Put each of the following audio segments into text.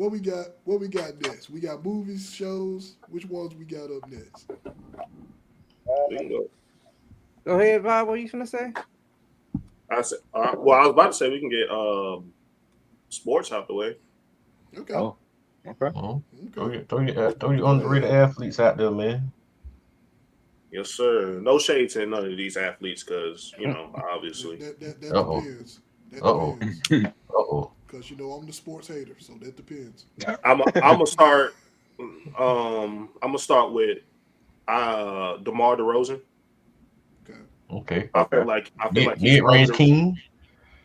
What we got next? We got movies, shows. Which ones we got up next? We can go. Go ahead, Bob. What you gonna say? I said, well, I was about to say we can get sports out the way. Okay. Oh, okay. Mhm. Okay. Throw your Go underrated ahead. athletes out there, man. Yes, sir. No shade to none of these athletes, because That obviously. that that, Uh that oh. depends. That Uh oh. depends. Uh oh. Because I'm the sports hater, so that depends. I'm gonna start. I'm gonna start with DeMar DeRozan. Okay. Okay. I Okay. feel like he's Mid range king.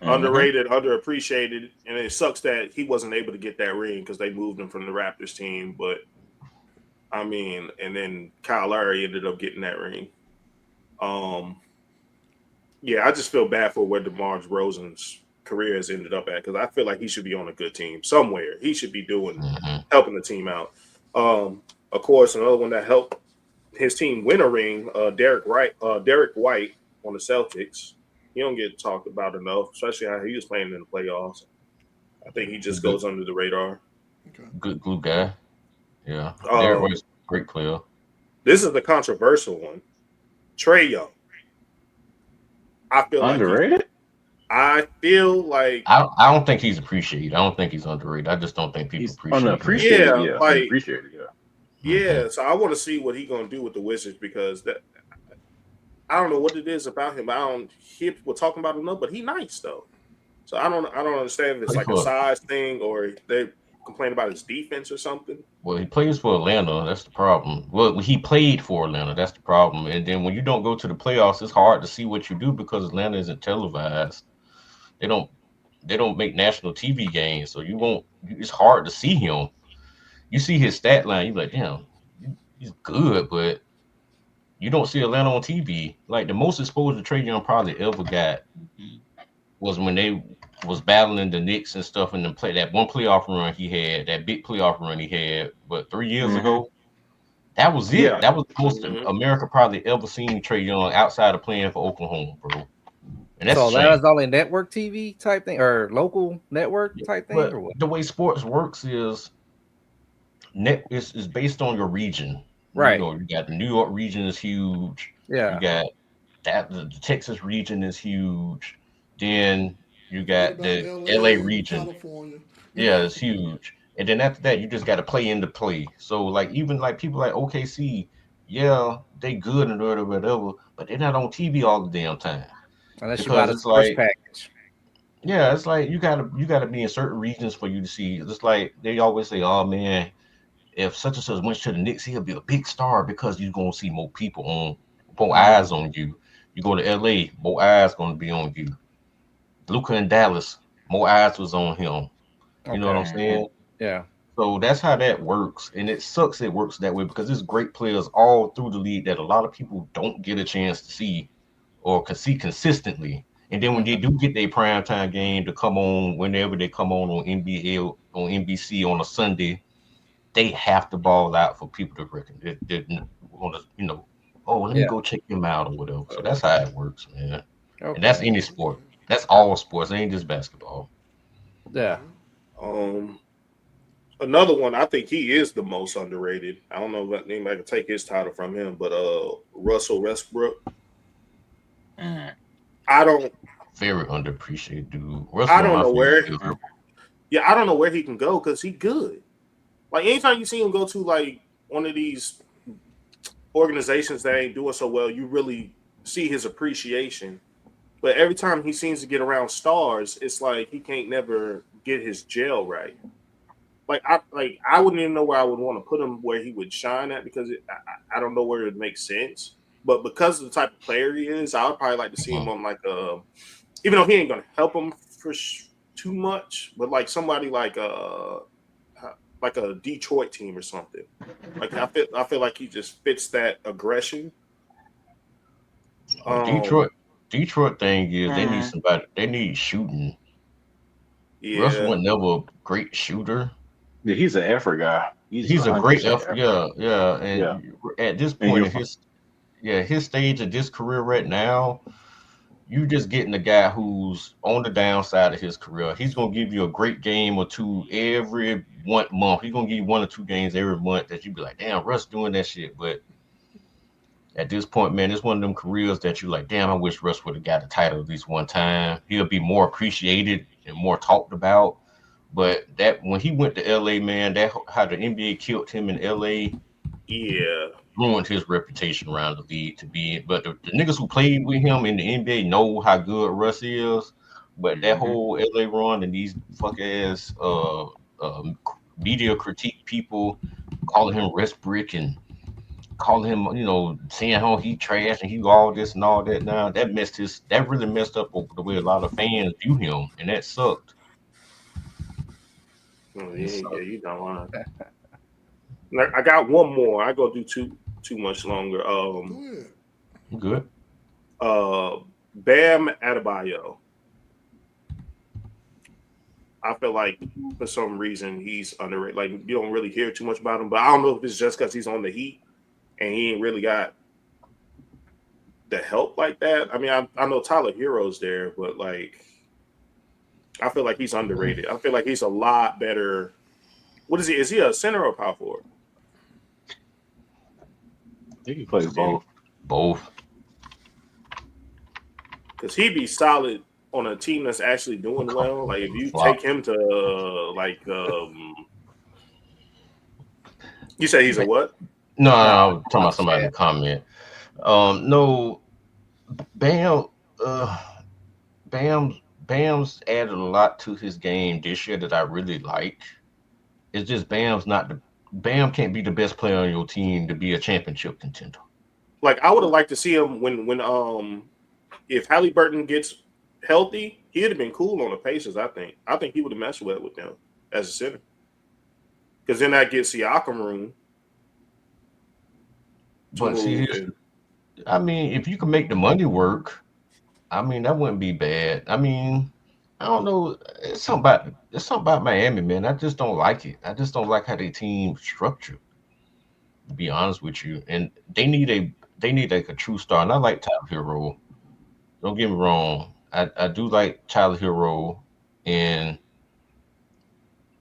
Mm-hmm. underrated, underappreciated, and it sucks that he wasn't able to get that ring because they moved him from the Raptors team. But I mean, and then Kyle Lowry ended up getting that ring. Um, yeah, I just feel bad for where DeMar DeRozan's career has ended up at because I feel like he should be on a good team somewhere. He should be doing Hmm. helping the team out. Of course, another one that helped his team win a ring, Derek White on the Celtics. He don't get talked about enough, especially how he was playing in the playoffs. I think he just Good, goes under the radar. Okay. good glue guy. Yeah. Derek Um, White's a great player. this is the controversial one. Trey Young. I feel like he's. Underrated? I feel like I don't think he's appreciated. I don't think he's underrated. I just don't think people He's appreciate him. unappreciated. yeah, Yeah, like unappreciated. Yeah. Hmm. yeah. So I want to see what he gonna do with the Wizards because that I don't know what it is about him. I don't hear people talking about him enough, but he nice though. So I don't understand if it's Play like a for size thing or they complain about his defense or something. Well, he plays for Atlanta. That's the problem. Well, he played for Atlanta. That's the problem. And then when you don't go to the playoffs, it's hard to see what you do because Atlanta isn't televised. They don't they don't make national TV games, so you won't. It's hard to see him. You see his stat line, you're like, damn, he's good, but you don't see Atlanta on TV. Like the most exposure Trey Young probably ever got was when they was battling the Knicks and stuff in the play that one playoff run he had, that big playoff run he had, but 3 years Hmm. ago. That was it. Yeah. That was the most Hmm. America probably ever seen Trey Young outside of playing for Oklahoma, bro. And that's a So shame. Atlanta's only network TV type thing or local network type thing But or what? the way sports works is net is based on your region. Right. You got the New York region is huge. You Yeah. got that the Texas region is huge. Then you What got about the LA L.A., region. California? Yeah, it's huge. And then after that, you just got to play into play. So like even like people like OKC, yeah, they good and whatever, but they're not on TV all the damn time Unless you buy because the it's sports like package. yeah, it's like you gotta be in certain regions for you to see. It's like they always say, oh man, if such and such went to the Knicks, he'll be a big star because you're gonna see more people on, more eyes Mhm. on you. You go to LA, more eyes gonna be on you. Luca in Dallas, more eyes was on him. You know what I'm Okay. Hmm. saying? Yeah. So that's how that works, and it sucks. It works that way because there's great players all through the league that a lot of people don't get a chance to see or can see consistently. And then when they Mhm. do get their prime time game to come on, whenever they come on NBA on NBC on a Sunday, they have to ball out for people to reckon they want to, oh, let me Yeah. go check him out or whatever. So that's how it works, man. And that's Okay. any Okay. sport. That's all sports. It ain't just basketball. Yeah. Okay. Um, another one I think he is the most underrated. I don't know if anybody can take his title from him, but Russell Westbrook. Mm. I don't Very underappreciated dude. I Russell one of don't my know favorite where. players. Yeah, I don't know where he can go because he good. Like anytime you see him go to like one of these organizations that ain't doing so well, you really see his appreciation. But every time he seems to get around stars, it's like he can't never get his gel right. I wouldn't even know where I would want to put him where he would shine at because I don't know where it makes sense. But because of the type of player he is, I would probably like to see him Mhm. on like a even though he ain't gonna help him for too much, but like somebody like a Detroit team or something. Like I feel like he just fits that aggression. Well, Um, Detroit thing is they need Hmm. somebody. They need shooting. Russell yeah, was never a great shooter. Yeah, he's an effort guy. He's He's a great 100% effort. effort. Yeah, yeah. Yeah. And at this And point you in his stage of this career right now, you just getting a guy who's on the downside of his career. He's gonna give you a great game or two every 1 month. He's gonna give you 1 or 2 games every month that you be like, damn, Russ doing that shit. But at this point, man, it's one of them careers that you like, damn, I wish Russ would have got the title at least one time. He'll be more appreciated and more talked about. But that when he went to LA, man, that how the NBA killed him in LA. Yeah. Ruined his reputation around the league to be. But the niggas who played with him in the NBA know how good Russ is. But that whole LA run and these fuck ass media critique people calling him Russ Brick and calling him, saying how he trash and he all this and all that. Now that really messed up the way a lot of fans view him, and that sucked. Oh, yeah, you don't want to. I got one more. I go do too much longer. Go ahead. Good. Bam Adebayo. I feel like for some reason he's underrated. Like you don't really hear too much about him, but I don't know if it's just because he's on the Heat and he ain't really got the help like that. I mean, I know Tyler Hero's there, but like I feel like he's underrated. I feel like he's a lot better. What is he? Is he a center or a power forward? I think he plays both. Both. Because he'd be solid on a team that's actually doing well. Like if you take him to you say he's a what? No, I was talking about somebody in the comment. No, Bam's added a lot to his game this year that I really like. It's just Bam can't be the best player on your team to be a championship contender. Like I would have liked to see him when if Halliburton gets healthy, he'd have been cool on the Pacers. I think he would have messed well with them as a center. Because then that gets Siakam room. But see, I mean, if you can make the money work, I mean, that wouldn't be bad. I mean, I don't know. It's something about Miami, man. I just don't like it. I just don't like how their team structured. To be honest with you, and they need like a true star. And I like Tyler Hero. Don't get me wrong. I do like Tyler Hero, and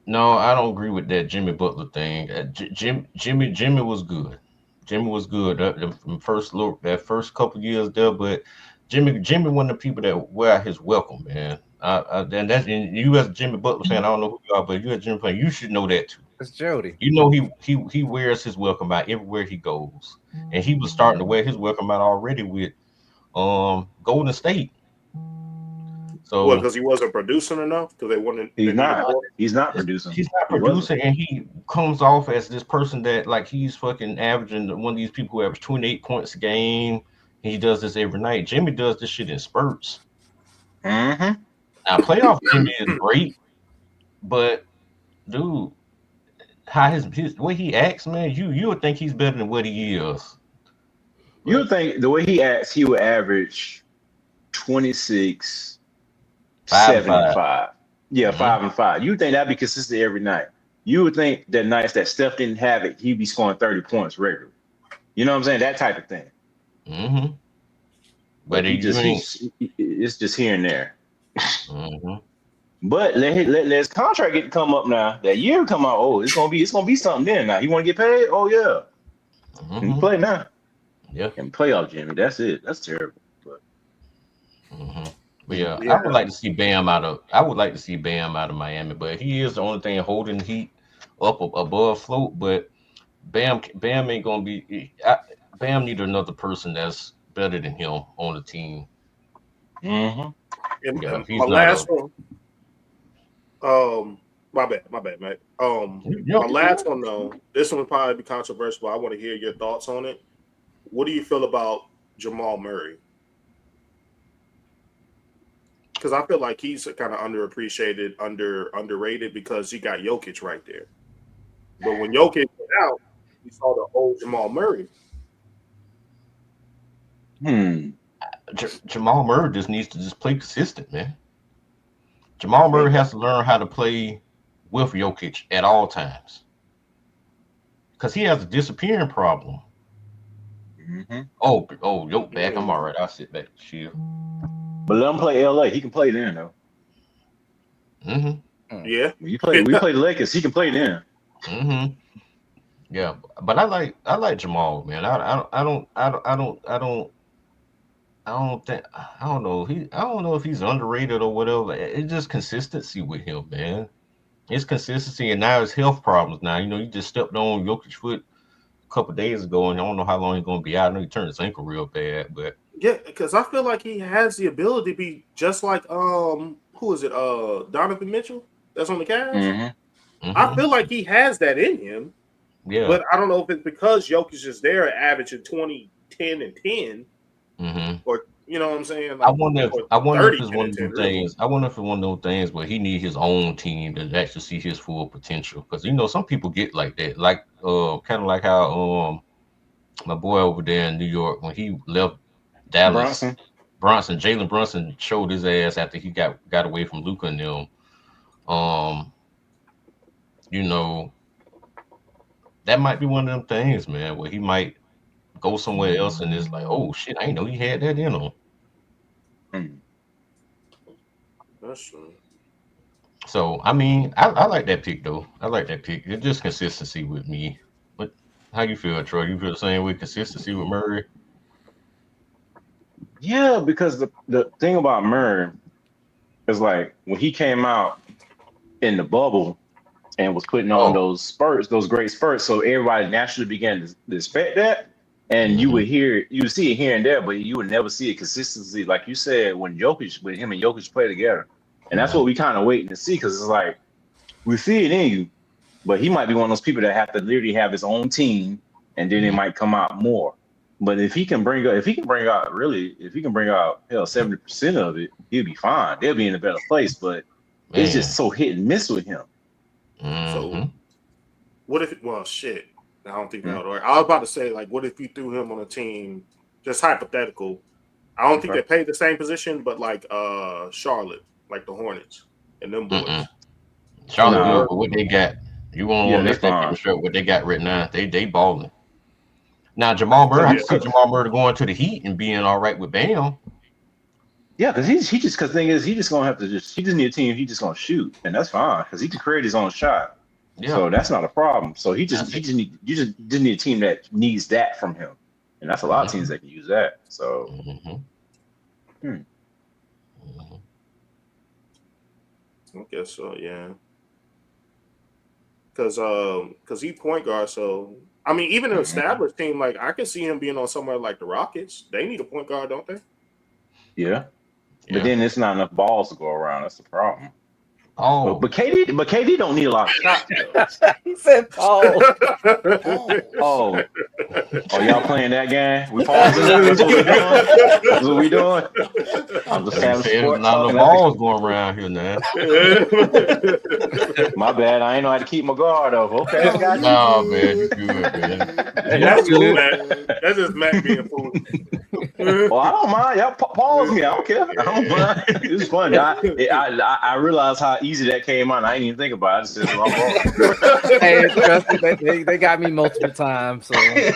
no, I don't agree with that Jimmy Butler thing. Jimmy was good. Jimmy was good that first couple years there, but Jimmy one of the people that wear his welcome, man. And that's you as a Jimmy Butler fan. I don't know who you are, but you as a Jimmy fan, you should know that too. It's Jody. You know he wears his welcome out everywhere he goes, and he was starting to wear his welcome out already with Golden State. So because he wasn't producing enough because they wanted. He's not producing. He's not producing, and he comes off as this person that like he's fucking averaging one of these people who average 28 points a game. He does this every night. Jimmy does this shit in spurts. Mm-hmm. Now playoff Jimmy is great, but dude, how his way he acts, man, you would think he's better than what he is. You would think the way he acts, he would average 26. 75. Yeah, 5 and 5. You would think that'd be consistent every night. You would think that nights that Steph didn't have it, he'd be scoring 30 points regularly. You know what I'm saying? That type of thing. Mm-hmm. But it's just here and there. Mm-hmm. But let his contract get to come up now. That year come out. Oh, it's gonna be something then. Now he want to get paid. Oh yeah, Mm-hmm. He play now. Yeah, and playoff Jimmy. That's it. That's terrible. But. Mm-hmm. But yeah, I would like to see Bam out of Miami, but he is the only thing holding the Heat up above float. But Bam ain't gonna be. Bam need another person that's better than him on the team. Mm-hmm. And my last one. My bad, mate. My last one though. This one will probably be controversial. I want to hear your thoughts on it. What do you feel about Jamal Murray? Because I feel like he's kind of underappreciated, underrated because he got Jokic right there. But when Jokic went out, we saw the old Jamal Murray. Jamal Murray just needs to just play consistent, man. Jamal Murray has to learn how to play with Jokic at all times. Because he has a disappearing problem. Mm-hmm. Oh, Jokic back. I'm all right. I'll sit back. Chill. But let him play LA. He can play then though. Mm-hmm. Yeah. We play the Lakers. He can play then. Mm-hmm. Yeah, but I like Jamal, man. I don't know if he's underrated or whatever. It's just consistency with him, man. It's consistency, and now it's health problems. Now he just stepped on Jokic's foot a couple days ago, and I don't know how long he's gonna be out. I know he turned his ankle real bad, but Yeah, because I feel like he has the ability to be just like who is it? Donovan Mitchell that's on the Cavs. Mm-hmm. I feel like he has that in him. Yeah. But I don't know if it's because Jokic is there averaging 20, 10, and 10. Or you know what I'm saying? Like, I wonder if it's one of 10, those things. I wonder if it's one of those things where he need his own team to actually see his full potential. Because some people get like that, like kind of like how my boy over there in New York when he left Dallas, Jalen Brunson showed his ass after he got away from Luka and them. That might be one of them things, man, where he might go somewhere else and it's like, oh shit, I didn't know he had that in him. That's true. So I mean, I like that pick though. I like that pick. It's just consistency with me. But how you feel, Troy? You feel the same way? Consistency with Murray? Yeah, because the thing about Murray is like when he came out in the bubble and was putting on those spurts, those great spurts, so everybody naturally began to expect that. And you would see it here and there, but you would never see it consistency, like you said, when him and Jokic play together. And that's what we kind of waiting to see, because it's like we see it in you, but he might be one of those people that have to literally have his own team, and then it might come out more. But if he can bring out 70% of it, he'll be fine. They'll be in a better place. But it's just so hit and miss with him. So what if? Well, shit. I don't think that would work. I was about to say, like, what if you threw him on a team, just hypothetical? I don't think they pay the same position, but like Charlotte, like the Hornets and them boys. Charlotte, but what they got? You want to let that fine. demonstrate what they got right now? They balling. Now Jamal Murray, I can see Jamal Murray going to the Heat and being all right with Bam. Yeah, because the thing is, he just gonna have to he just need a team. He just gonna shoot, and that's fine because he can create his own shot. Yeah. So that's not a problem. So you just need a team that needs that from him, and that's a lot of teams that can use that. So. I guess so, yeah. Because he point guard, so I mean, even an established team, like I can see him being on somewhere like the Rockets. They need a point guard, don't they? Yeah. But then it's not enough balls to go around. That's the problem. Oh, but KD don't need a lot of shots. He said, "Oh, y'all playing that game? We pausing that? That's what we doing. I'm just having not enough balls going around here now. My bad. I ain't know how to keep my guard up. Okay, I got you. Nah, man, you good, man. That's good, man. That's just Matt being fool. Well, I don't mind. Y'all pause me. I don't care. I don't mind. It's fun. I realized how easy that came out. I didn't even think about it. I just said, hey, trust me, they got me multiple times. So Yeah,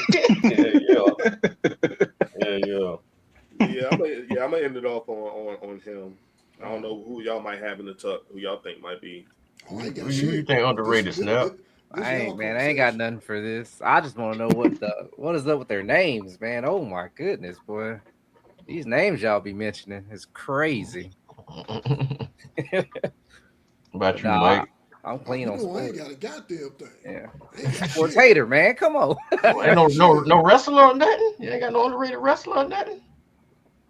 I'm gonna end it off on him. I don't know who y'all might have in the tuck. Who y'all think might be? Who you think underrated, Snap? I ain't got nothing for this. I just want to know what is up with their names, man. Oh my goodness, boy. These names y'all be mentioning is crazy. About you, Mike? I'm clean on sports. I ain't got a goddamn thing. Yeah. Sports hater, man. Come on. Ain't no wrestler or nothing? You ain't got no underrated wrestler or nothing?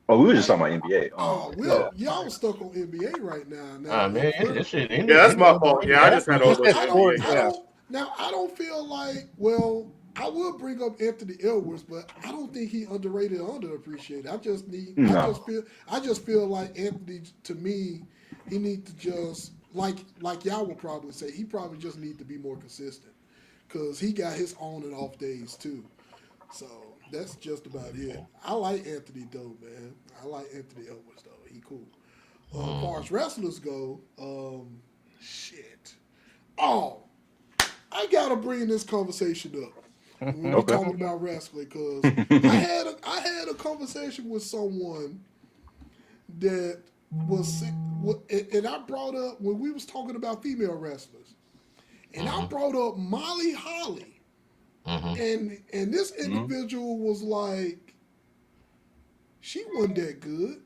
Oh, we were just talking about NBA. Y'all stuck on NBA right now. Man, this shit. Yeah, that's my fault. Yeah, I just had all those. Now, I don't feel like, well, I will bring up Anthony Edwards, but I don't think he underrated or underappreciated. I just feel like Anthony, to me, he needs to just, like y'all would probably say, he probably just need to be more consistent because he got his on and off days too. So that's just about it. I like Anthony though, man. I like Anthony Edwards though. He cool. As far as wrestlers go, I gotta bring this conversation up when we're talking about wrestling because I had a conversation with someone that was, and I brought up when we was talking about female wrestlers, and I brought up Molly Holly, and this individual was like, she wasn't that good.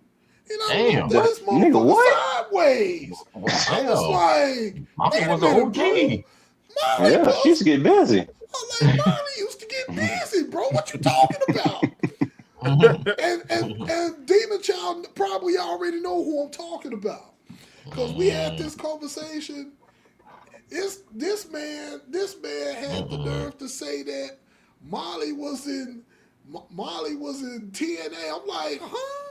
And I Damn. looked at this Nigga, motherfucker what? sideways. I was like, Molly wait a was minute, an OG. bro. Molly Yeah, she used to get busy. I'm like, Molly used to get busy, bro. What you talking about? And Demon Child probably already know who I'm talking about. Because we had this conversation. This man had the nerve to say that Molly was in TNA. I'm like, huh?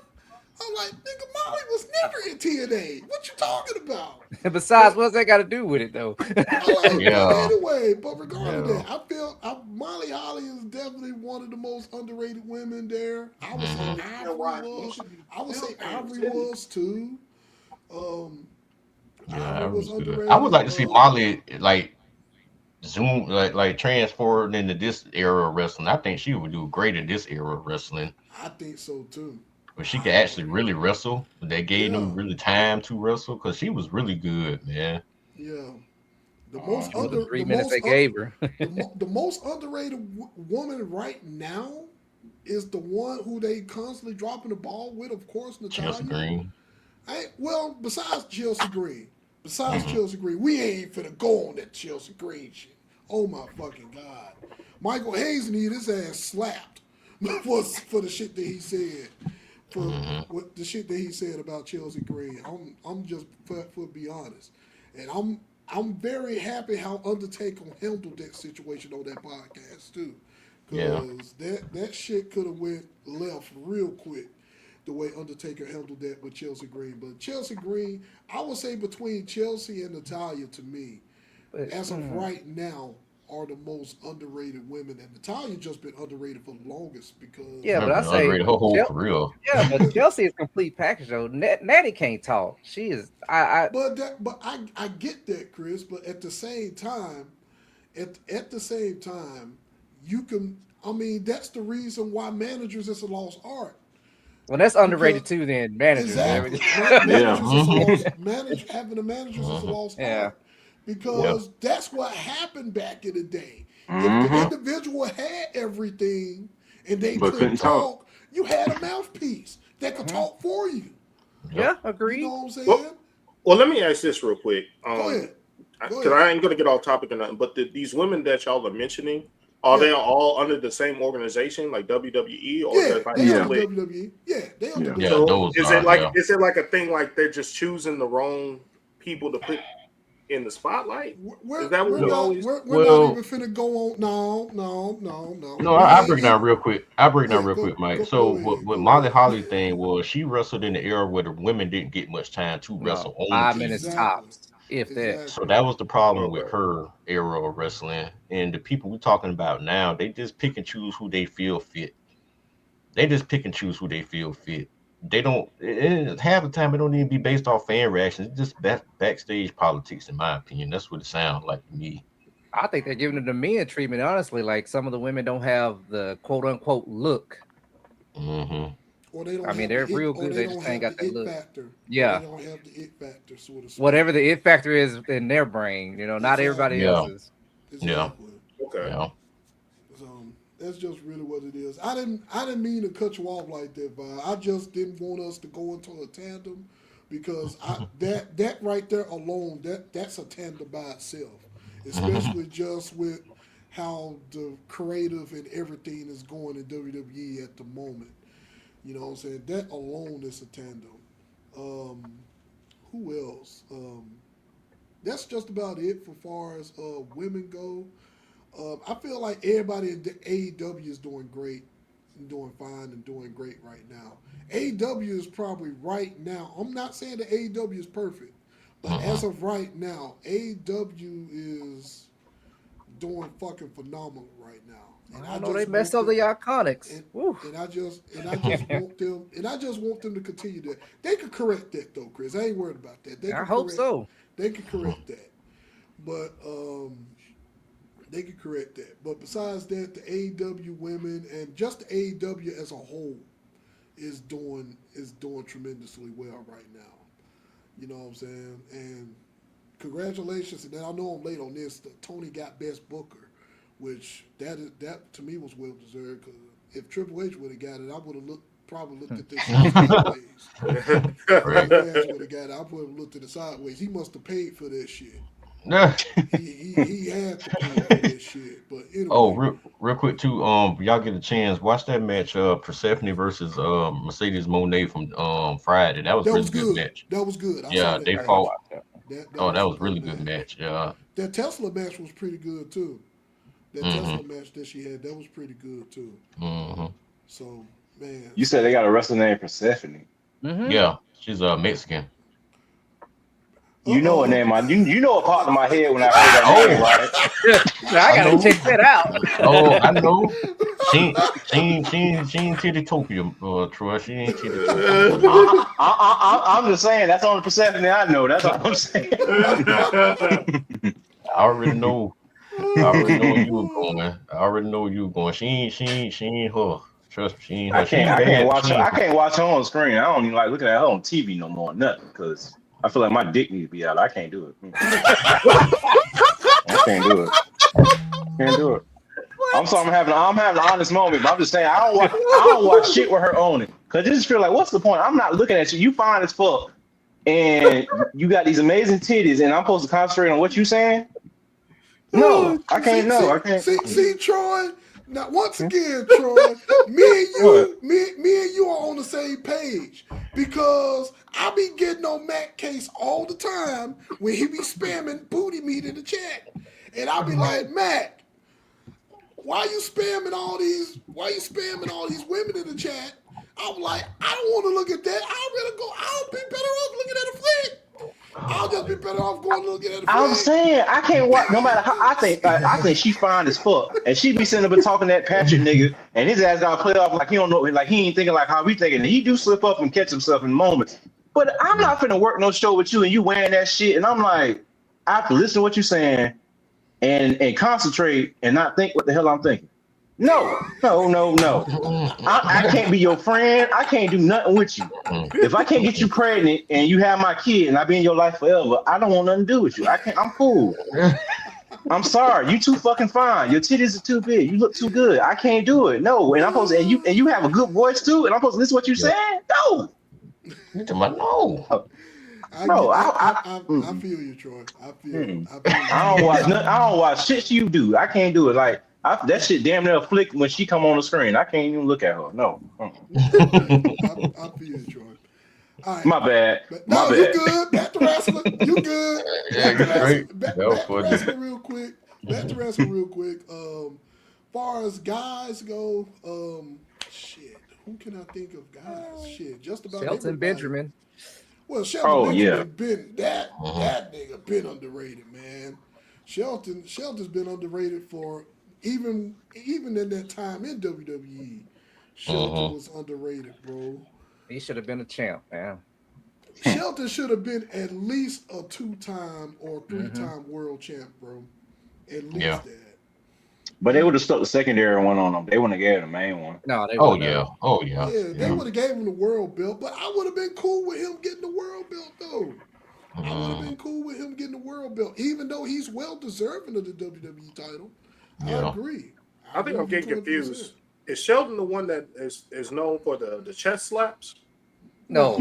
I'm like, nigga, Molly was never in TNA. What you talking about? Besides, what's that got to do with it though? I'm like, Yeah. but anyway, but regardless Yeah. of that, I feel Molly Holly is definitely one of the most underrated women there. I would say Ivory was. I would say Ivory was too. Yeah, Ivory was good. underrated. I would like to see Molly like zoom like transform into this era of wrestling. I think she would do great in this era of wrestling. I think so too. But she could actually really wrestle. They gave them Yeah. really time to wrestle because she was really good, man. Yeah. The most For the under 3 the minutes most they gave her. the most underrated woman right now is the one who they constantly dropping the ball with, of course, Natalya. Chelsea Green. Well, besides Chelsea Green, we ain't finna go on that Chelsea Green shit. Oh my fucking god, Michael Hayes need his ass slapped for the shit that he said. What the shit that he said about Chelsea Green. I'm just for be honest, and I'm very happy how Undertaker handled that situation on that podcast too, because that shit could have went left real quick. The way Undertaker handled that with Chelsea Green. But Chelsea Green, I would say between Chelsea and Natalya, to me, as of right now, are the most underrated women. And Natalya just been underrated for the longest because... Yeah, but I say... her whole career. Yeah, but Chelsea is a complete package, though. Natty can't talk. She is... But I get that, Chris, but at the same time, you can... I mean, that's the reason why managers is a lost art. Well, that's underrated too. Then managers, exactly. Having a manager is a lost art because that's what happened back in the day. If the individual had everything and they couldn't talk, you had a mouthpiece that could talk for you. Yeah, agreed. You know what I'm saying? Well, let me ask this real quick. Go ahead. Because I ain't gonna get off topic or nothing. But these women that y'all are mentioning. Are they all under the same organization, like WWE, or they under WWE? Yeah, they under WWE. So is it like a thing like they're just choosing the wrong people to put in the spotlight? Is that what you always? We're not even finna go on. No. No, I'll break down real quick. Mike. So what Molly Holly thing was, she wrestled in the era where the women didn't get much time to wrestle. 5 minutes tops. If that. So that was the problem with her era of wrestling. And the people we're talking about now, they just pick and choose who they feel fit. They don't, half the time, it don't even be based off fan reactions. It's just backstage politics, in my opinion. That's what it sounds like to me. I think they're giving it the men treatment, honestly. Like some of the women don't have the quote unquote look. Or they don't I mean, they're real good. They just ain't got that look. Factor. Yeah. They don't have the it factor, sort of. Whatever the it factor is in their brain, not everybody else's. Exactly. Okay. Yeah. So that's just really what it is. I didn't mean to cut you off like that, but I just didn't want us to go into a tandem because that right there alone, that's a tandem by itself. Especially just with how the creative and everything is going in WWE at the moment. You know what I'm saying? That alone is a tandem. Who else? That's just about it for far as women go. I feel like everybody in the AEW is doing great and doing fine and doing great right now. AEW is probably right now. I'm not saying that AEW is perfect, but as of right now, AEW is doing fucking phenomenal right now. And I know they messed up the Iconics. And I just want them to continue that. They could correct that though, Chris. I ain't worried about that. I hope so. They could correct that. But they could correct that. But besides that, the AEW women and just the AEW as a whole is doing tremendously well right now. You know what I'm saying? And congratulations. And then I know I'm late on this. Tony got Best Booker, which that to me was well deserved. Because if Triple H would have got it, I would have probably looked at this sideways. Right. Triple H would have got it, I would have looked at it sideways. He must have paid for that shit. Yeah. He had to pay for that shit. But anyway. Oh, real quick too. Y'all get a chance, watch that match. Persephone versus Mercedes Moné from Friday. That was a really good match. That was good. I Yeah, saw that they match. fought. That was really good match. Yeah. That Tesla match was pretty good too. That Tesla match that she had, that was pretty good too. Mm-hmm. So, man. You said they got a wrestler named Persephone. Mm-hmm. Yeah, she's Mexican. You know her name. You know what popped in my head when I heard that name, right? I gotta check that out. Oh, I know. She ain't Tittytopia, Troy. She ain't Tittytopia. I'm just saying that's on the Persephone I know. That's all I'm saying. I already know where you were going. I already know where you were going. She ain't her. Trust me, she ain't her. I can't watch her on screen. I don't even like looking at her on TV no more. Nothing, because I feel like my dick needs to be out. I can't do it. I can't do it. I'm sorry, I'm having an honest moment, but I'm just saying I don't watch shit with her on it. Cause I just feel like, what's the point? I'm not looking at you. You fine as fuck, and you got these amazing titties, and I'm supposed to concentrate on what you saying? No, I can't. No, I can't. See, Troy. Now, once again, Troy, me and you are on the same page, because I be getting on Matt Case all the time when he be spamming booty meat in the chat, and I be like, Matt, why you spamming all these women in the chat? I'm like, I don't want to look at that. I'll be better off looking at a flick. I'll just be better off going to look at a flick. I'm saying I can't watch. No matter how I think she fine as fuck, and she be sitting up and talking to that Patrick nigga, and his ass got to play off like he don't know, like he ain't thinking like how we thinking. He do slip up and catch himself in moments. But I'm not finna work no show with you and you wearing that shit, and I'm like, I have to listen to what you're saying and concentrate and not think what the hell I'm thinking. No. I can't be your friend. I can't do nothing with you. If I can't get you pregnant and you have my kid and I be in your life forever, I don't want nothing to do with you. I'm cool. I'm sorry. You too fucking fine. Your titties are too big. You look too good. I can't do it. No. And I'm supposed to, and you have a good voice too, and I'm supposed to listen to what you saying? No. No. I feel you, Troy. I feel you. I don't watch shit you do. I can't do it. Like that shit damn near a flick when she come on the screen. I can't even look at her. No. I feel you, Troy. All right. My bad. You good. Back to wrestling. You good. Yeah, you're great. Back to wrestling real quick. Far as guys go, shit. Who can I think of guys? Shit. Just about Shelton everybody. Benjamin. Well, Shelton Benjamin been that nigga been underrated, man. Shelton's been underrated for even in that time in WWE. Shelton was underrated, bro. He should have been a champ, man. Shelton should have been at least a 2-time or 3-time world champ, bro. At least that. But they would have stuck the secondary one on him. They wouldn't have gave the main one. No, they Oh wouldn't. yeah. They would have gave him the world belt, but I would have been cool with him getting the world belt, though. I would have been cool with him getting the world belt, even though he's well deserving of the WWE title. Yeah. I agree. I think I'm getting confused. Is Sheldon the one that is known for the chest slaps? No.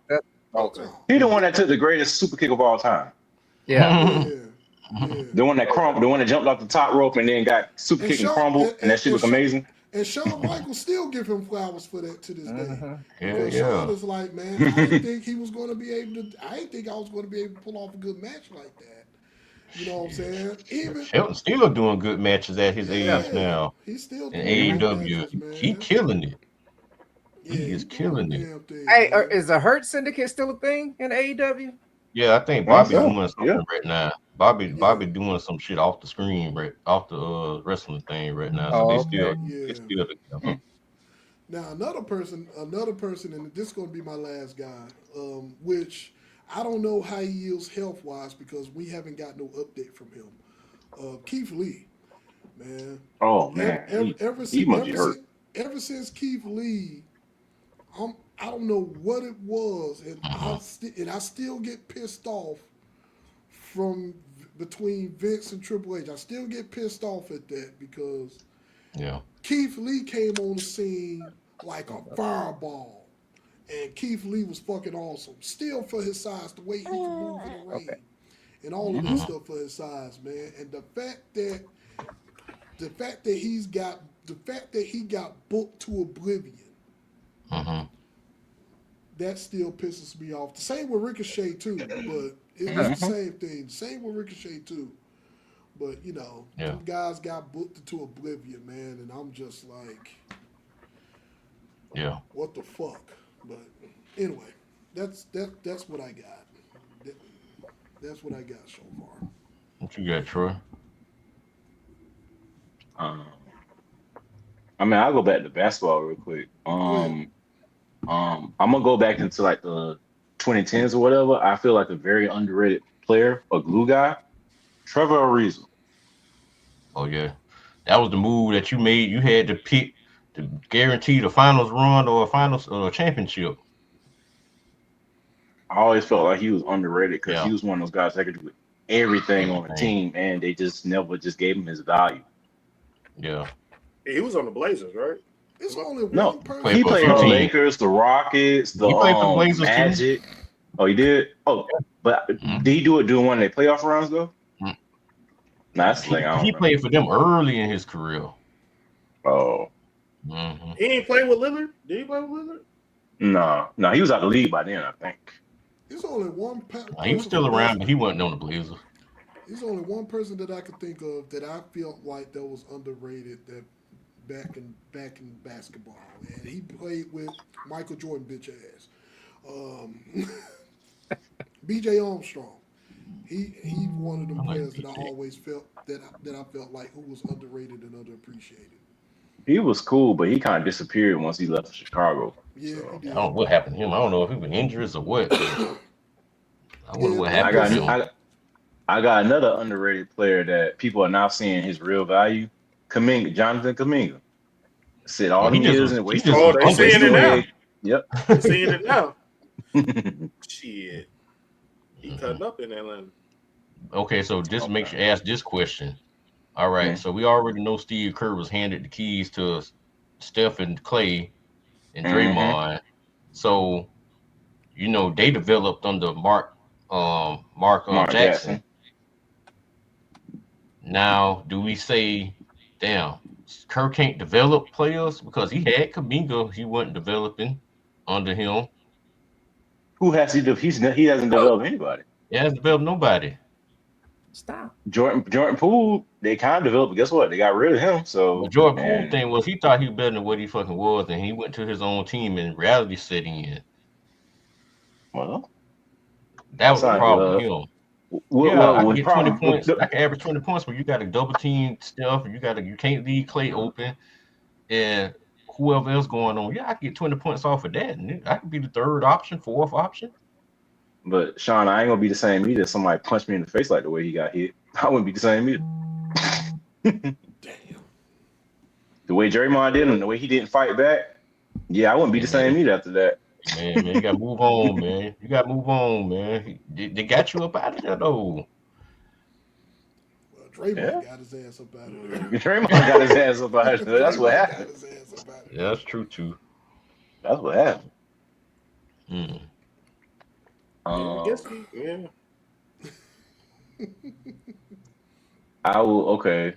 That's Okay. He the one that took the greatest super kick of all time. yeah. Yeah. The one that crumbled, the one that jumped off the top rope and then got super kick and crumbled, and that shit was amazing. And Shawn Michaels still give him flowers for that to this day. Yeah. Shawn is like, man, I didn't think he was going to be able to. I didn't think I was going to be able to pull off a good match like that. You know what I'm saying? Even Shelton's still doing good matches at his age now. He's still In doing AEW, matches, man. he killing it. Yeah, He is killing it. damn thing, Hey, man. is the Hurt Syndicate still a thing in AEW? Yeah, I think Bobby so. doing something right now. Bobby doing some shit off the screen, right off the wrestling thing right now. So they still together. Now another person, and this is going to be my last guy, which I don't know how he is health wise because we haven't got no update from him. Keith Lee, man. Oh man, Ever he must be hurt. since Keith Lee, I don't know what it was, and Mhm. I still get pissed off from between Vince and Triple H. I still get pissed off at that because Yeah. Keith Lee came on the scene like a fireball, and Keith Lee was fucking awesome. Still for his size, the way he can move in the Okay. ring, and all of this Mhm. stuff for his size, man. And the fact that he got booked to oblivion, Mhm. that still pisses me off. The same with Ricochet too, but it's the Mhm. same thing. Same with Ricochet too. But Yeah. them guys got booked into oblivion, man, and I'm just like, Yeah. what the fuck? But anyway, that's what I got. That, that's what I got so far. What you got, Troy? Um, I mean, I'll go back to basketball real quick. Go ahead. I'm gonna go back into like the 2010s or whatever. I feel like a very underrated player, a glue guy, Trevor Ariza. Oh yeah, that was the move that you made. You had to pick to guarantee the finals run or a finals or a championship. I always felt like he was underrated because he Yeah, was one of those guys that could do everything on the everything. team, and they just never just gave him his value. Yeah, He was on the Blazers, right? It's only No, one played person he for a played few on the that teams. Lakers, the Rockets, the He played for the Blazers too. Magic. Oh, he did. Oh, but Mhm. did he do it during one of their playoff rounds though? Mhm. Nah, that's the thing. I don't He remember. played for them early in his career. Oh, Hmm. He ain't playing with Lillard. Did he play with Lillard? no, he was out of the league by then, I think. it's only one He was person still from around, but he basketball. wasn't on the Blazers. There's only one person that I could think of that I felt like that was underrated that back in basketball, and he played with Michael Jordan, bitch ass. Um, B.J. Armstrong. He one of them I like players that I BJ. always felt that I felt like who was underrated and underappreciated. He was cool, but he kind of disappeared once he left Chicago. Yeah, he So I don't did. know what happened to him. I don't know if he was injuries or what, but I wonder Yeah, what that I happened to got was him. I got another underrated player that people are now seeing his real value. Kaminga, Jonathan Kaminga. Sit all Well, them years and he wasted just Oh, was they seeing wasted it undefeated. now. away. Yep. They seeing it now. Mhm. Shit, he Mhm. cutting up in Atlanta. Okay, so this makes Okay. you ask this question. All right, so we already know Steve Kerr was handed the keys to Steph and Clay and Mm-hmm. Draymond. So they developed under Mark Mark Jackson. Jackson. Now, do we say, damn, Kerr can't develop players because he had Kaminga, he wasn't developing under him. Who has he hasn't developed anybody. He hasn't developed nobody. Stop. Jordan Poole, they kind of developed, but guess what? They got rid of him. The So Jordan Poole and thing was he thought he was better than what he fucking was, and he went to his own team and reality set in. well, That was the sorry, problem with him. Yeah, well, I can with get 20 problem with points. I can average 20 points, but you got to double team Steph, and you can't leave Clay open, and whoever else going on. Yeah, I can get 20 points off of that, and I could be the third option, fourth option. but Sean, I ain't gonna be the same either. If somebody punched me in the face like the way he got hit, I wouldn't be the same either. Damn. The way Draymond did and the way he didn't fight back, yeah, I wouldn't be Hey the man, same either after that. man, you gotta move on, man. You gotta move on, man. They got you up out of there though. Well, Draymond Yeah, got his ass up out of there. Draymond got his ass up out of there. That's what Draymond got happened. his ass up out of Yeah, there. that's true too. That's what happened. Mm. Yeah, I guess Um, he. Yeah, I will. Okay,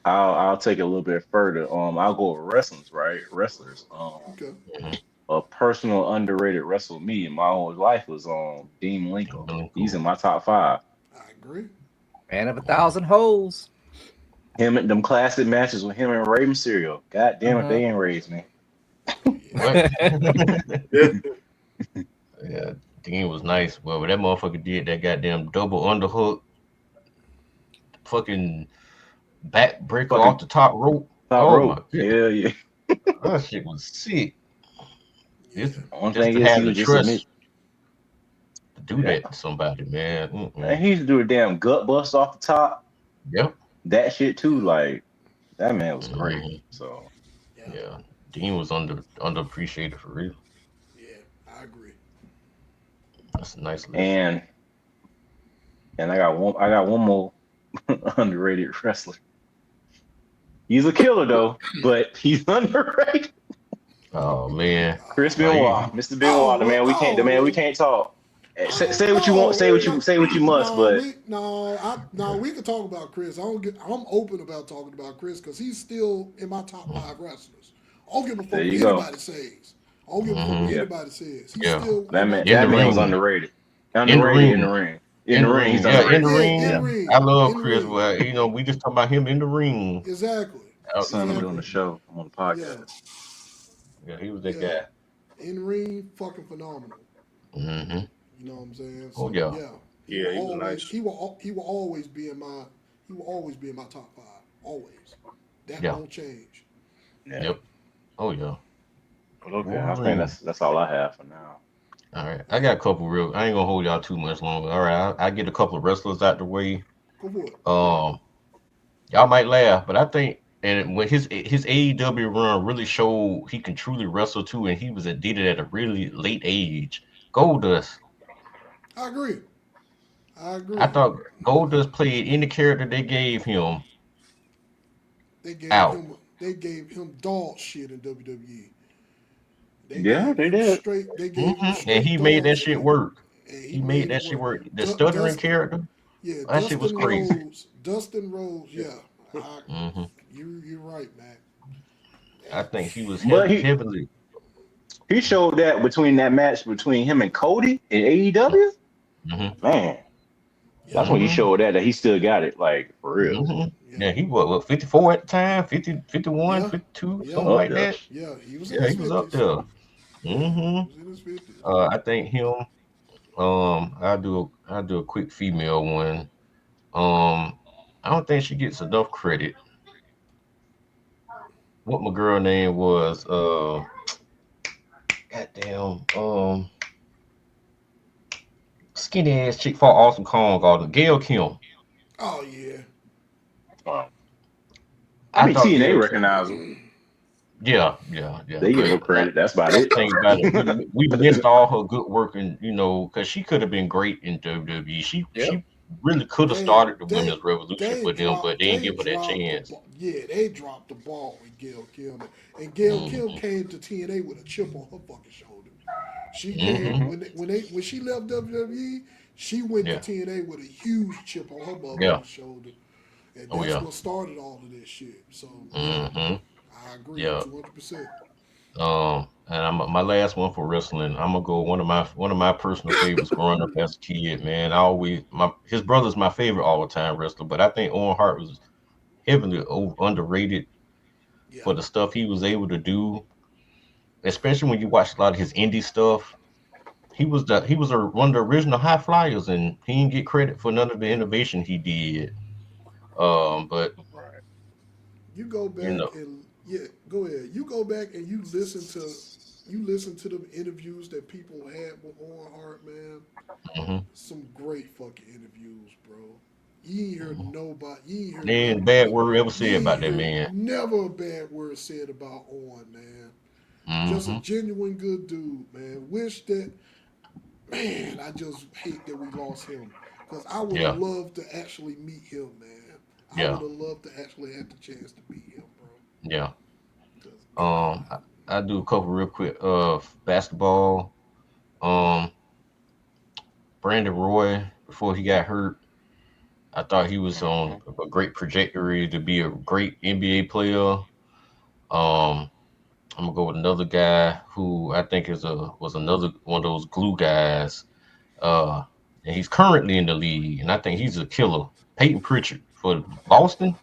I'll take it a little bit further. I'll go with wrestlers, right? Wrestlers. Okay. Hmm. A personal underrated wrestler me in my whole life was Dean Malenko. Really He's in cool. my top five. I agree. Man of 1,000 holes. Him and them classic matches with him and Rey Mysterio. God damn it, they ain't raised me. Yeah. What? yeah. Yeah, Dean was nice. Well, that motherfucker did that goddamn double underhook, fucking backbreaker off Fucking the top rope. top Oh my rope. goodness, Yeah. that shit was sick. Yeah. Just, Only just thing to is, he have the was just a trust mid. to do Yeah. that to somebody, man. And Mm-mm. he used to do a damn gut bust off the top. Yep. That shit too. Yeah. Like that man was great. Hmm. So Yeah. Yeah. Dean was underappreciated for real. I agree. That's a nice list. And I got one more underrated wrestler. He's a killer though, but he's underrated. Oh man, Chris Are you- Benoit, Mr. Benoit, the man we can't talk. Say what you want, say what you must, but We can talk about Chris. I'm open about talking about Chris because he's still in my top 5 wrestlers. I don't give a fuck There what you go. anybody says. I don't give a fuck what Mhm. anybody says. He's Yeah. still that in my man In top the that man was ring. underrated. In the Underrated in the ring. ring. In the ring, he's Yeah, in underrated. the ring. in Yeah. ring. I love in Chris. ring. Well, we just talking about him in the ring. Exactly. Son, I'm doing Exactly. the show. I'm on the podcast. Yeah, he was that Yeah. guy. In ring, fucking phenomenal. Mm-hmm. You know what I'm saying? Oh, So, yeah. He Yeah, will he was always nice. he will always be in my top 5. Always. That Yeah. won't change. Yeah. Yep. Oh yeah. But okay, I Wolverine. think that's all I have for now. All right. I got a couple real. I ain't gonna hold y'all too much longer. All right. I get a couple of wrestlers out the way. Go for it. Y'all might laugh, but I think and when his AEW run really showed he can truly wrestle too, and he was did it at a really late age. Goldust. I agree. I thought Goldust played any character they gave him They out. gave him dog shit in WWE. Yeah, they did. They gave him straight And he made dog that shit work. And He made that shit work. The Du- stuttering Dustin, character, yeah, that shit was crazy. Dustin Rhodes, yeah. hmm You're right, Matt. I think he was But heavily. he showed that between that match between him and Cody in AEW. hmm Man, that's when he showed that he still got it, like for real. Yeah, he was what 54 at the time, 50, 51, Yeah. 52, Yeah. something like there. that. Yeah, he was Yeah, he was up there. He was in his 50s. I think him. I'll do a quick female one. I don't think she gets enough credit. What my girl name was? Goddamn. Skinny ass chick for Awesome Kong called Gail Kim. Oh yeah. I mean, thought TNA Gail- recognized him. Yeah. They give her credit. That's about it. Thing about it, we missed all her good work, and because she could have been great in WWE. She really could have started the women's revolution for them, but they didn't give her that chance. They dropped the ball with Gail Kim, and Gail Kim came to TNA with a chip on her fucking shoulder. She came when she left WWE. She went to TNA with a huge chip on her motherfucking shoulder, and that's what started all of this shit. So I agree 200%. And my last one for wrestling, I'm gonna go one of my personal favorites growing up as a kid, man. His brother's my favorite all the time wrestler, but I think Owen Hart was heavily underrated for the stuff he was able to do, especially when you watch a lot of his indie stuff. He was one of the original high flyers, and he didn't get credit for none of the innovation he did. But you go back and go ahead. You go back and you listen to the interviews that people had with Owen Hart, man. Some great fucking interviews, bro. You ain't heard nobody. You ain't heard. Ain't bad word ever said about that man. Never a bad word said about Owen, man. Just a genuine good dude, man. Wish that. Man, I just hate that we lost him because I would have loved to actually meet him, man. I would have loved to actually have the chance to meet him, bro. Yeah. I do a couple real quick. Basketball. Brandon Roy, before he got hurt, I thought he was on a great trajectory to be a great NBA player. I'm gonna go with another guy who I think was another one of those glue guys. And he's currently in the league, and I think he's a killer. Peyton Pritchard for Boston.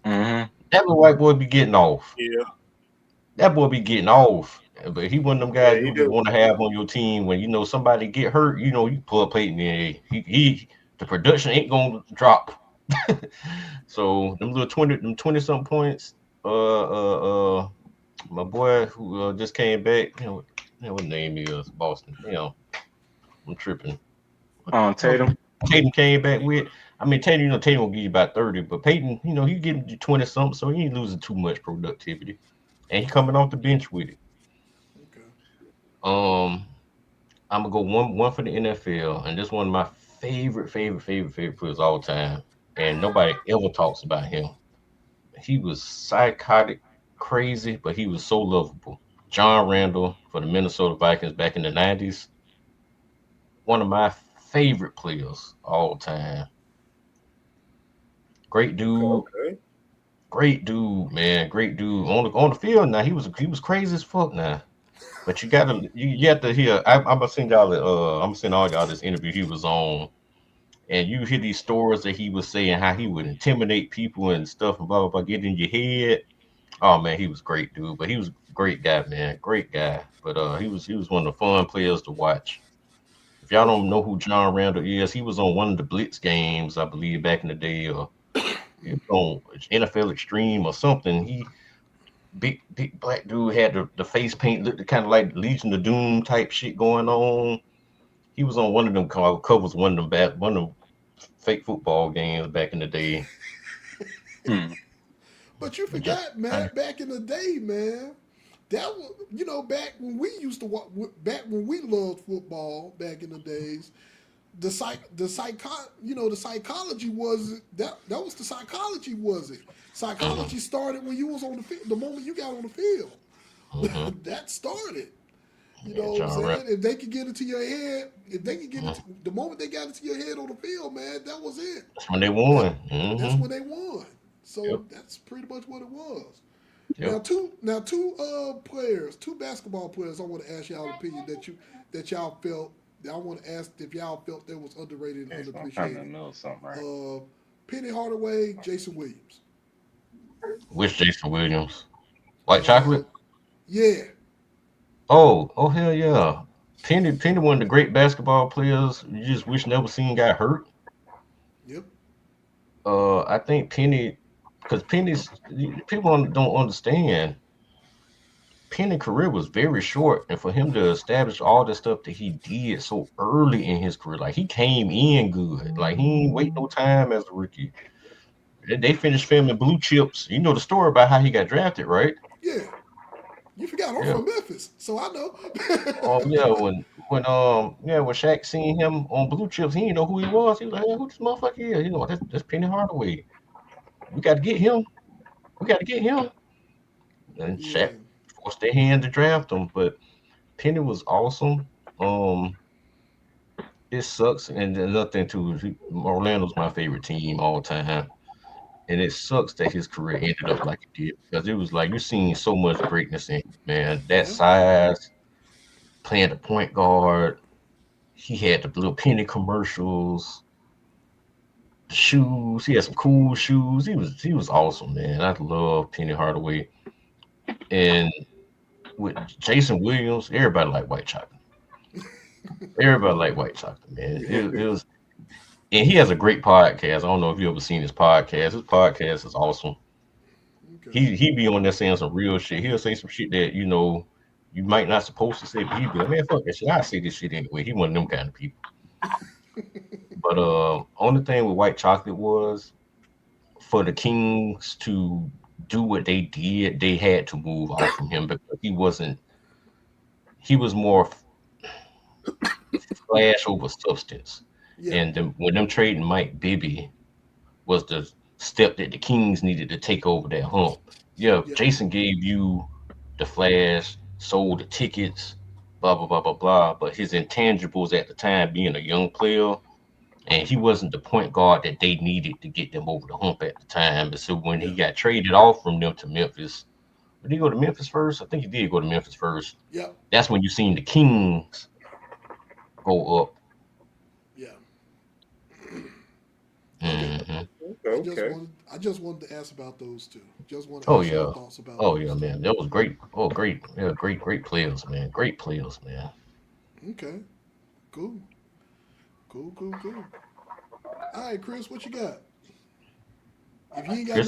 That little white boy be getting off. Yeah. That boy be getting off. But he one of them guys you want to have on your team when somebody get hurt. You pull up Peyton in. He the production ain't gonna drop. So them 20 something points. My boy who just came back. What name is Boston? I'm tripping. Tatum. Tatum came back with. I mean, Tatum will give you about 30, but Peyton, he getting you 20 something, so he ain't losing too much productivity, and he coming off the bench with it. Okay. I'm gonna go one for the NFL, and this one of my favorite players all time, and nobody ever talks about him. He was psychotic, crazy, but he was so lovable. John Randall for the Minnesota Vikings back in the '90s, one of my favorite players all time. Great dude, Okay. great dude, man, great dude. On the field now, he was crazy as fuck now. But you have to hear. I'm gonna send y'all. I'm gonna send all y'all this interview he was on, and you hear these stories that he was saying how he would intimidate people and stuff and blah blah blah, get in your head. Oh man, he was great, dude. But he was a great guy, man, great guy. But he was one of the fun players to watch. If y'all don't know who John Randall is, he was on one of the Blitz games, I believe, back in the day, or he was on NFL Extreme or something. He big black dude had the face paint looked kind of like Legion of Doom type shit going on. He was on one of them covers, one of them fake football games back in the day. But you But just forgot, Matt, back in the day, man. That was, back when we used to watch, back when we loved football back in the days. The psychology was that was the psychology, was it? mhm, Psychology started when you was on the field. The moment you got on the field, mhm. that started. You Yeah, know what I'm John saying? Randall. If they could get into your head, if they could get Mhm. into the moment they got into your head on the field, man, that was it. That's when they That won. that's Hmm. when they won. Yep, So that's pretty much what it was. Now yep. two basketball players. I want to ask y'all opinion that y'all felt. I want to ask if y'all felt they was underrated and Okay, so I'm trying to underappreciated. know something, right? Uh, Penny Hardaway, Jason Williams. Which Jason Williams? White Uh, chocolate? yeah, Oh hell yeah. Penny, one of the great basketball players. You just wish never seen got hurt. yep, I think Penny, because people don't understand. Penny career was very short, and for him to establish all the stuff that he did so early in his career, like he came in good, like he ain't wait no time as a rookie. They finished filming Blue Chips. You know the story about how he got drafted, right? yeah. You forgot I'm Yeah. from Memphis, so I know. Oh yeah, when Shaq seen him on Blue Chips, he didn't know who he was. He was like, hey, "Who this motherfucker is?" You know, that's Penny Hardaway. We got to get him. We got to get him. And Yeah, Shaq forced their hand to draft him, but Penny was awesome. Um, it sucks, and there's nothing to it. Orlando's my favorite team all time, and it sucks that his career ended up like it did because it was like you're seeing so much greatness in him, man. That yeah, size, playing the point guard. He had the little penny commercials, the shoes. He had some cool shoes. He was awesome, man. I love Penny Hardaway. And with Jason Williams, everybody like white chocolate. Everybody like white chocolate, man. It was, and he has a great podcast. I don't know if you ever seen his podcast. His podcast is awesome. okay, He be on there saying some real shit. He'll say some shit that you might not supposed to say, but he'd be like, man, fuck that shit. I say this shit anyway. He one of them kind of people. But only thing with white chocolate was for the Kings to do what they did, they had to move off from him because he was more flash over substance. yeah, And when them trading Mike Bibby was the step that the Kings needed to take over that hump. Yeah, yeah, Jason gave you the flash, sold the tickets, blah blah blah blah blah. But his intangibles at the time, being a young player, and he wasn't the point guard that they needed to get them over the hump at the time. And so when he yeah, got traded off from them to Memphis, did he go to Memphis first? I think he did go to Memphis first. yeah, That's when you seen the Kings go up. yeah. Okay. Hmm. Okay. I just wanted to ask about those two. Just want to Oh ask y'all yeah, thoughts about oh those yeah, two. man. That was great. Oh great, yeah, great players, man. Great players, man. Okay. Cool. Cool. All right, Chris, what you got? If you ain't got Chris nothing